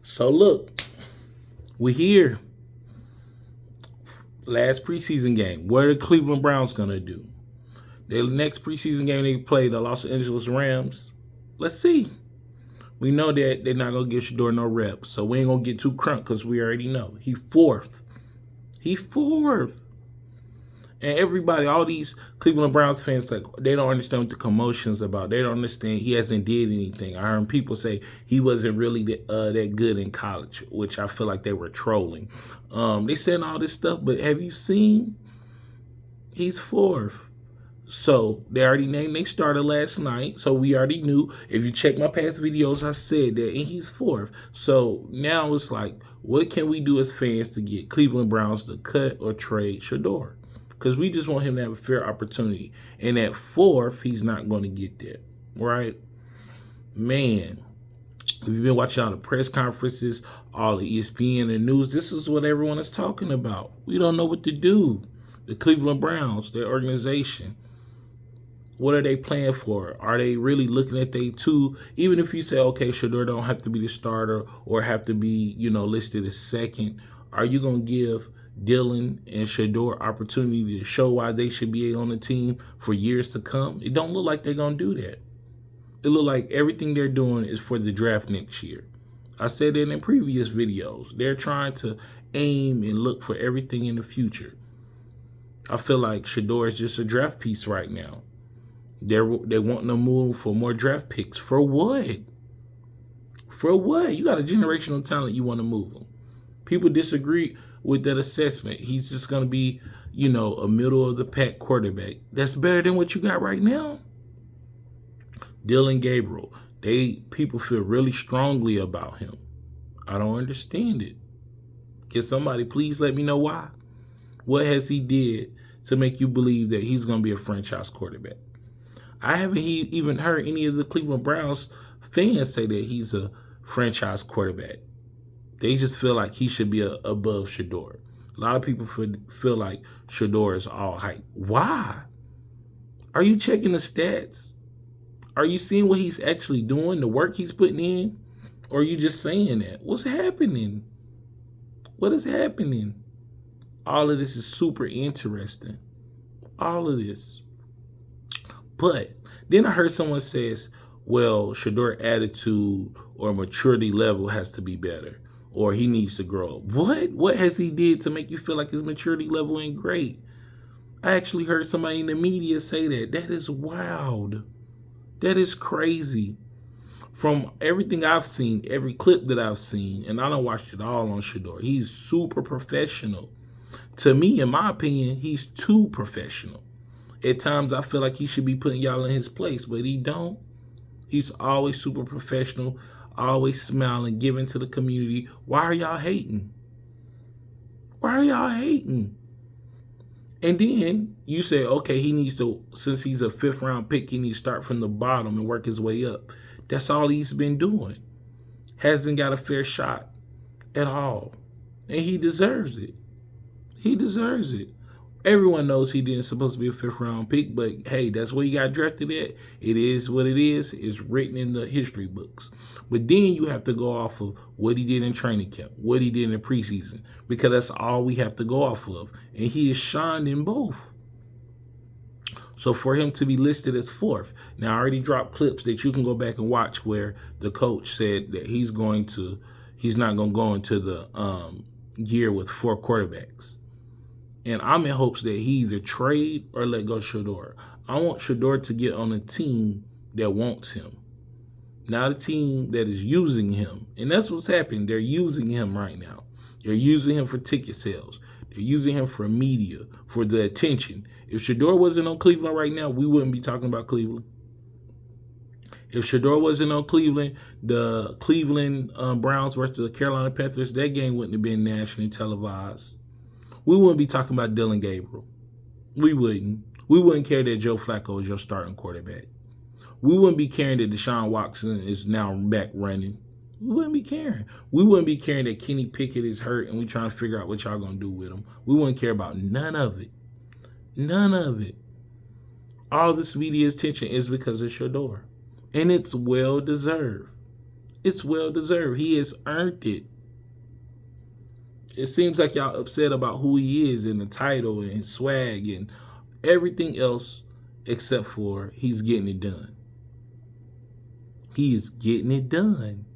So look, we're here. Last preseason game. What are the Cleveland Browns gonna do? Their next preseason game they play the Los Angeles Rams. Let's see. We know that they're not gonna give Shedeur no reps, so we ain't gonna get too crunk because we already know he fourth. He fourth. And everybody, all these Cleveland Browns fans, like they don't understand what the commotion's about. They don't understand he hasn't did anything. I heard people say he wasn't really that good in college, which I feel like they were trolling. They said all this stuff, but have you seen? He's fourth. So they already named they started last night. So we already knew. If you check my past videos, I said that, and he's fourth. So now it's like, what can we do as fans to get Cleveland Browns to cut or trade Shedeur? Because we just want him to have a fair opportunity. And at fourth, he's not going to get that. Right? Man, if you've been watching all the press conferences, all the ESPN and news, this is what everyone is talking about. We don't know what to do. The Cleveland Browns, their organization, what are they playing for? Are they really looking at they two? Even if you say, okay, Shedeur don't have to be the starter or have to be, listed as second, are you going to give Dylan and Shedeur opportunity to show why they should be on the team for years to come? It don't look like they're going to do that. It look like everything they're doing is for the draft next year. I said that in previous videos. They're trying to aim and look for everything in the future. I feel like Shedeur is just a draft piece right now. They want to move for more draft picks. For what? For what? You got a generational talent, you want to move him. People disagree with that assessment. He's just going to be, a middle of the pack quarterback. That's better than what you got right now. Dylan Gabriel. People feel really strongly about him. I don't understand it. Can somebody please let me know why? What has he did to make you believe that he's going to be a franchise quarterback? I haven't even heard any of the Cleveland Browns fans say that he's a franchise quarterback. They just feel like he should be above Shedeur. A lot of people feel like Shedeur is all hype. Why? Are you checking the stats? Are you seeing what he's actually doing, the work he's putting in? Or are you just saying that? What's happening? What is happening? All of this is super interesting. All of this. But then I heard someone says, well, Shedeur's attitude or maturity level has to be better, or he needs to grow up. What? What has he did to make you feel like his maturity level ain't great? I actually heard somebody in the media say that. That is wild. That is crazy. From everything I've seen, every clip that I've seen, and I don't watch it all on Shedeur, he's super professional. To me, in my opinion, he's too professional. At times, I feel like he should be putting y'all in his place, but he don't. He's always super professional, always smiling, giving to the community. Why are y'all hating? Why are y'all hating? And then you say, okay, he needs to, since he's a 5th round pick, he needs to start from the bottom and work his way up. That's all he's been doing. Hasn't got a fair shot at all. And he deserves it. He deserves it. Everyone knows he didn't supposed to be a 5th round pick, but hey, that's where he got drafted at. It is what it is. It's written in the history books. But then you have to go off of what he did in training camp, what he did in preseason, because that's all we have to go off of. And he has shined in both. So for him to be listed as 4th, now I already dropped clips that you can go back and watch where the coach said that he's not going to go into the year with 4 quarterbacks. And I'm in hopes that he either trade or let go Shedeur. I want Shedeur to get on a team that wants him, not a team that is using him. And that's what's happening. They're using him right now. They're using him for ticket sales. They're using him for media, for the attention. If Shedeur wasn't on Cleveland right now, we wouldn't be talking about Cleveland. If Shedeur wasn't on Cleveland, the Cleveland Browns versus the Carolina Panthers, that game wouldn't have been nationally televised. We wouldn't be talking about Dylan Gabriel. We wouldn't. We wouldn't care that Joe Flacco is your starting quarterback. We wouldn't be caring that Deshaun Watson is now back running. We wouldn't be caring. We wouldn't be caring that Kenny Pickett is hurt and we trying to figure out what y'all going to do with him. We wouldn't care about none of it. None of it. All this media attention is because of Shedeur. And it's well deserved. It's well deserved. He has earned it. It seems like y'all upset about who he is and the title and swag and everything else except for he's getting it done. He is getting it done.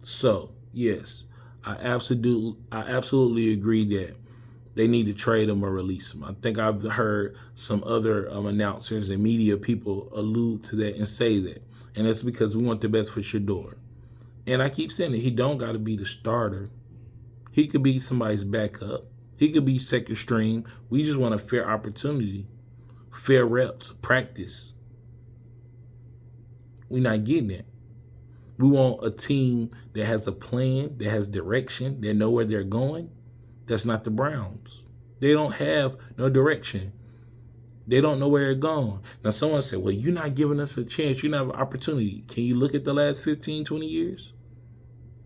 So, yes, I absolutely agree that they need to trade him or release him. I think I've heard some other announcers and media people allude to that and say that. And that's because we want the best for Shedeur. And I keep saying that he don't got to be the starter. He could be somebody's backup. He could be second string. We just want a fair opportunity, fair reps, practice. We're not getting it. We want a team that has a plan, that has direction, that know where they're going. That's not the Browns. They don't have no direction. They don't know where they're going. Now, someone said, well, you're not giving us a chance. You don't have an opportunity. Can you look at the last 15, 20 years?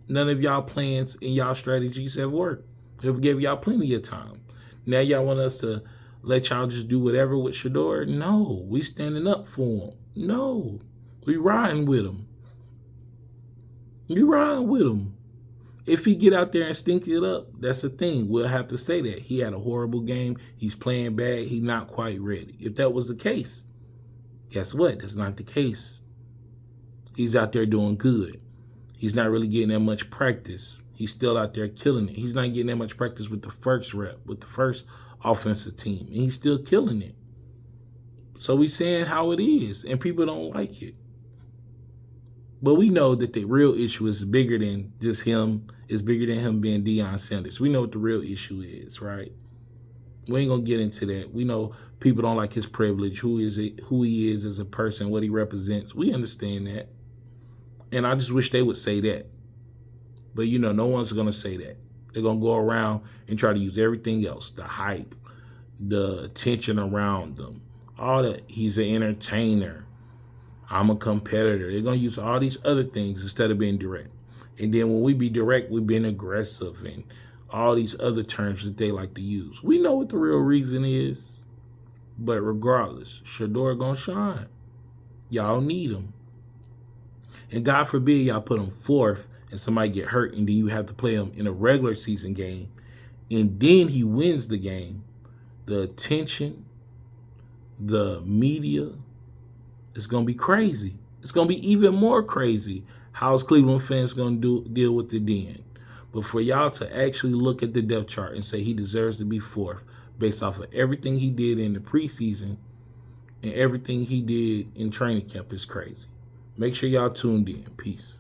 None of y'all plans and y'all strategies have worked. They've gave y'all plenty of time. Now y'all want us to let y'all just do whatever with Shedeur? No, we standing up for him. No, we riding with him. You riding with him. If he get out there and stink it up, that's the thing. We'll have to say that. He had a horrible game. He's playing bad. He's not quite ready. If that was the case, guess what? That's not the case. He's out there doing good. He's not really getting that much practice. He's still out there killing it. He's not getting that much practice with the first rep, with the first offensive team. And he's still killing it. So we saying how it is, and people don't like it. But we know that the real issue is bigger than just him. It's bigger than him being Deion Sanders. We know what the real issue is, right? We ain't going to get into that. We know people don't like his privilege, who he is as a person, what he represents. We understand that. And I just wish they would say that. But, no one's going to say that. They're going to go around and try to use everything else, the hype, the attention around them, all that. He's an entertainer. I'm a competitor. They're going to use all these other things instead of being direct. And then when we be direct, we're being aggressive and all these other terms that they like to use. We know what the real reason is. But regardless, Shedeur going to shine. Y'all need him. And God forbid y'all put him fourth and somebody get hurt and then you have to play him in a regular season game and then he wins the game. The attention, the media, it's going to be crazy. It's going to be even more crazy. How's Cleveland fans going to deal with it then? But for y'all to actually look at the depth chart and say he deserves to be fourth based off of everything he did in the preseason and everything he did in training camp is crazy. Make sure y'all tuned in. Peace.